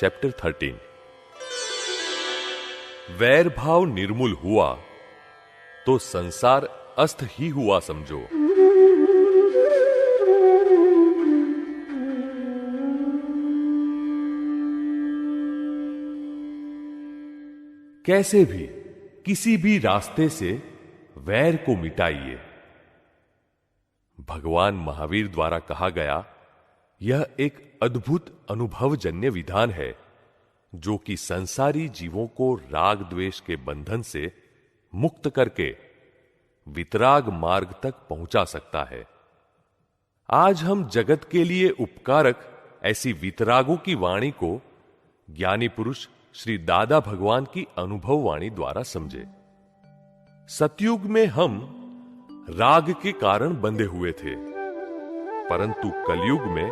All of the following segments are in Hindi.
चैप्टर 13। वैर भाव निर्मूल हुआ तो संसार अस्त ही हुआ समझो। कैसे भी किसी भी रास्ते से वैर को मिटाइए। भगवान महावीर द्वारा कहा गया यह एक अद्भुत अनुभवजन्य विधान है जो कि संसारी जीवों को राग द्वेष के बंधन से मुक्त करके वितराग मार्ग तक पहुंचा सकता है। आज हम जगत के लिए उपकारक ऐसी वितरागों की वाणी को ज्ञानी पुरुष श्री दादा भगवान की अनुभव वाणी द्वारा समझे। सतयुग में हम राग के कारण बंधे हुए थे, परंतु कलयुग में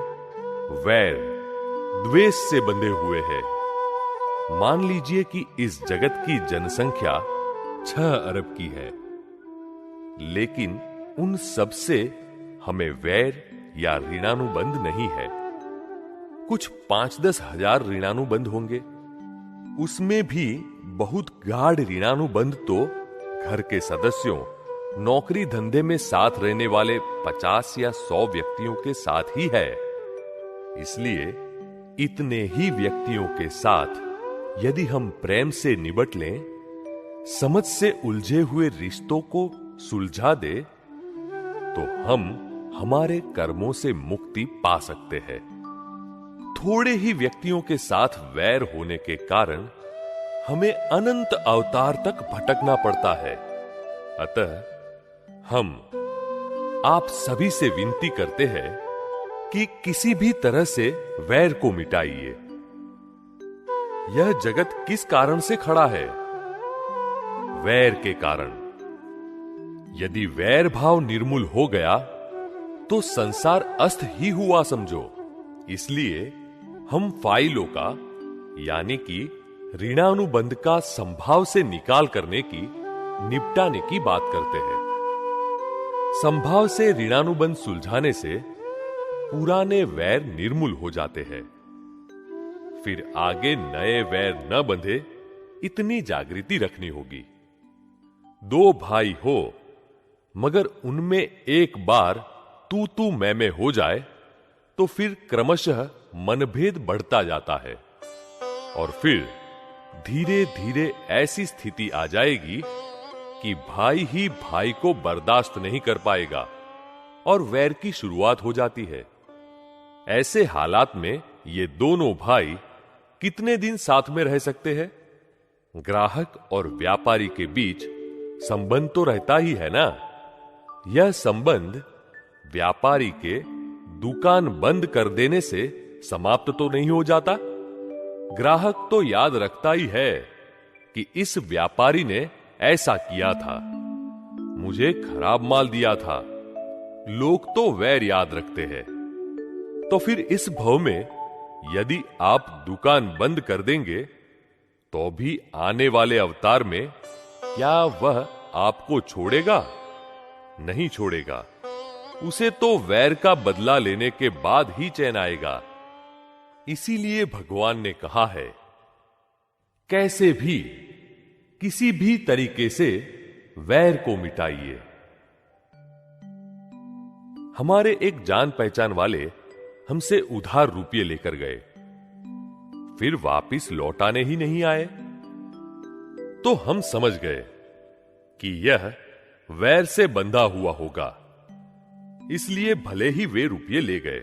वैर द्वेष से बंधे हुए हैं। मान लीजिए कि इस जगत की जनसंख्या 6 अरब की है, लेकिन उन सब से हमें वैर या ऋणानुबंध नहीं है। कुछ 5-10 हजार ऋणानुबंध होंगे, उसमें भी बहुत गाढ़ ऋणानुबंध तो घर के सदस्यों, नौकरी धंधे में साथ रहने वाले 50 या 100 व्यक्तियों के साथ ही है। इसलिए इतने ही व्यक्तियों के साथ यदि हम प्रेम से निबट लें, समझ से उलझे हुए रिश्तों को सुलझा दे, तो हम हमारे कर्मों से मुक्ति पा सकते हैं। थोड़े ही व्यक्तियों के साथ वैर होने के कारण हमें अनंत अवतार तक भटकना पड़ता है। अतः हम आप सभी से विनती करते हैं कि किसी भी तरह से वैर को मिटाइए। यह जगत किस कारण से खड़ा है? वैर के कारण। यदि वैर भाव निर्मूल हो गया तो संसार अस्त ही हुआ समझो। इसलिए हम फाइलों का यानी कि ऋणानुबंध का संभाव से निकाल करने की, निपटाने की बात करते हैं। संभाव से ऋणानुबंध सुलझाने से पुराने वैर निर्मूल हो जाते हैं। फिर आगे नए वैर न बंधे, इतनी जागृति रखनी होगी। 2 भाई हो मगर उनमें एक बार तू मैं हो जाए तो फिर क्रमशः मनभेद बढ़ता जाता है और फिर धीरे धीरे ऐसी स्थिति आ जाएगी कि भाई ही भाई को बर्दाश्त नहीं कर पाएगा और वैर की शुरुआत हो जाती है। ऐसे हालात में ये दोनों भाई कितने दिन साथ में रह सकते हैं? ग्राहक और व्यापारी के बीच संबंध तो रहता ही है ना। यह संबंध व्यापारी के दुकान बंद कर देने से समाप्त तो नहीं हो जाता। ग्राहक तो याद रखता ही है कि इस व्यापारी ने ऐसा किया था, मुझे खराब माल दिया था। लोग तो वैर याद रखते हैं। तो फिर इस भव में यदि आप दुकान बंद कर देंगे तो भी आने वाले अवतार में क्या वह आपको छोड़ेगा? नहीं छोड़ेगा। उसे तो वैर का बदला लेने के बाद ही चैन आएगा। इसीलिए भगवान ने कहा है, कैसे भी किसी भी तरीके से वैर को मिटाइए। हमारे एक जान पहचान वाले हमसे उधार रुपये लेकर गए, फिर वापिस लौटाने ही नहीं आए। तो हम समझ गए कि यह वैर से बंधा हुआ होगा, इसलिए भले ही वे रुपये ले गए।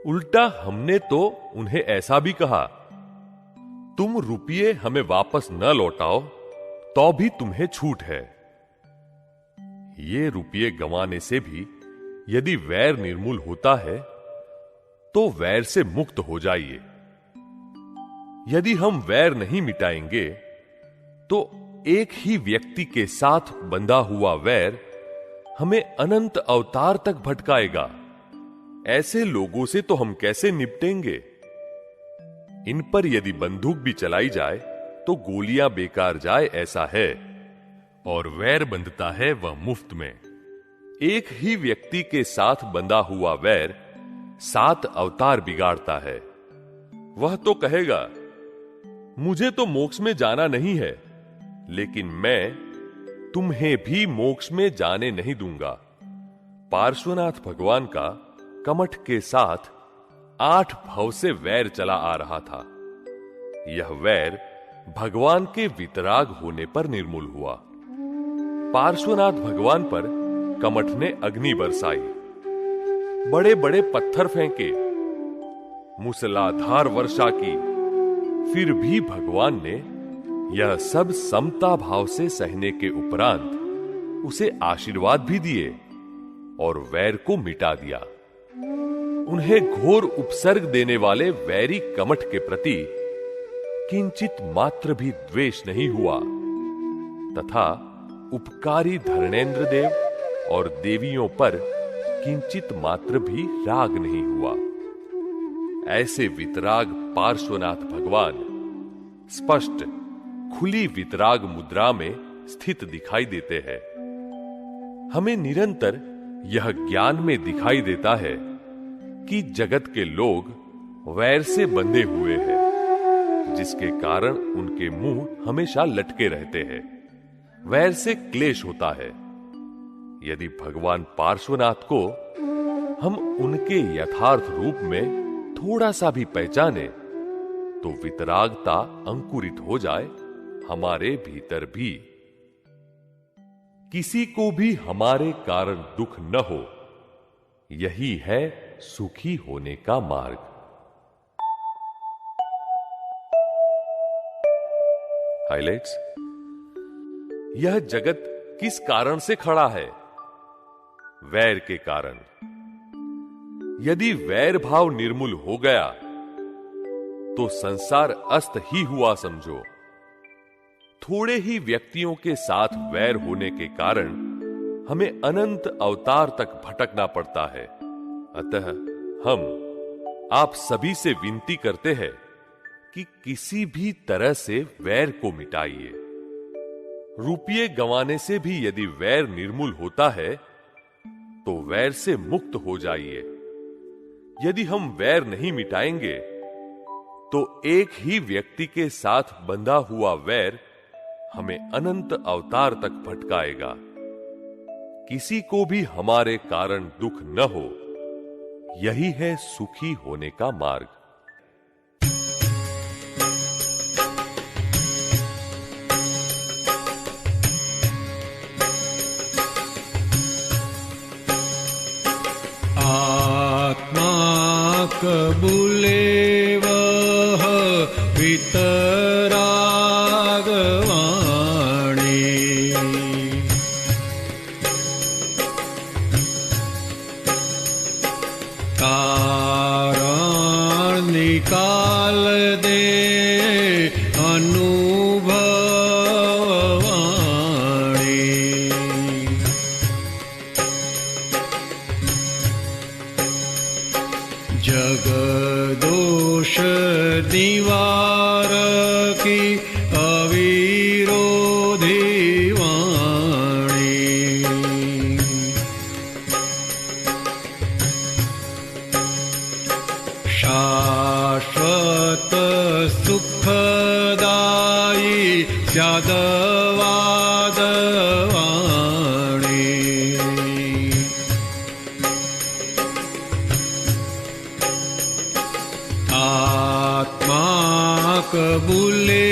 उल्टा हमने तो उन्हें ऐसा भी कहा, तुम रुपये हमें वापस न लौटाओ तो भी तुम्हें छूट है। ये रुपये गंवाने से भी यदि वैर निर्मूल होता है तो वैर से मुक्त हो जाइए। यदि हम वैर नहीं मिटाएंगे तो एक ही व्यक्ति के साथ बंधा हुआ वैर हमें अनंत अवतार तक भटकाएगा। ऐसे लोगों से तो हम कैसे निपटेंगे? इन पर यदि बंदूक भी चलाई जाए तो गोलियां बेकार जाए ऐसा है, और वैर बंधता है वह मुफ्त में। एक ही व्यक्ति के साथ बंधा हुआ वैर 7 अवतार बिगाड़ता है। वह तो कहेगा, मुझे तो मोक्ष में जाना नहीं है, लेकिन मैं तुम्हें भी मोक्ष में जाने नहीं दूंगा। पार्श्वनाथ भगवान का कमठ के साथ 8 भव से वैर चला आ रहा था। यह वैर भगवान के वितराग होने पर निर्मूल हुआ। पार्श्वनाथ भगवान पर कमठ ने अग्नि बरसाई, बड़े बड़े पत्थर फेंके, मूसलाधार वर्षा की, फिर भी भगवान ने यह सब समता भाव से सहने के उपरांत उसे आशीर्वाद भी दिए और वैर को मिटा दिया। उन्हें घोर उपसर्ग देने वाले वैरी कमठ के प्रति किंचित मात्र भी द्वेष नहीं हुआ तथा उपकारी धरणेन्द्र देव और देवियों पर किंचित मात्र भी राग नहीं हुआ। ऐसे वितराग पार्श्वनाथ भगवान स्पष्ट खुली वितराग मुद्रा में स्थित दिखाई देते हैं। हमें निरंतर यह ज्ञान में दिखाई देता है कि जगत के लोग वैर से बंधे हुए हैं, जिसके कारण उनके मुंह हमेशा लटके रहते हैं। वैर से क्लेश होता है। यदि भगवान पार्श्वनाथ को हम उनके यथार्थ रूप में थोड़ा सा भी पहचाने तो वितरागता अंकुरित हो जाए हमारे भीतर भी। किसी को भी हमारे कारण दुख न हो, यही है सुखी होने का मार्ग। हाइलाइट्स। यह जगत किस कारण से खड़ा है? वैर के कारण। यदि वैर भाव निर्मूल हो गया तो संसार अस्त ही हुआ समझो। थोड़े ही व्यक्तियों के साथ वैर होने के कारण हमें अनंत अवतार तक भटकना पड़ता है। अतः हम आप सभी से विनती करते हैं कि किसी भी तरह से वैर को मिटाइए। रुपये गंवाने से भी यदि वैर निर्मूल होता है तो वैर से मुक्त हो जाइए। यदि हम वैर नहीं मिटाएंगे तो एक ही व्यक्ति के साथ बंधा हुआ वैर हमें अनंत अवतार तक भटकाएगा। किसी को भी हमारे कारण दुख न हो, यही है सुखी होने का मार्ग। कबूले वह वितराग वाणी, कारण निकाल दे अनुभव वाणी। जगदोष निवारकी अविरोधी वाणी, शाश्वत सुखदायी स्यादवाद वाणी। आत्मा कबूले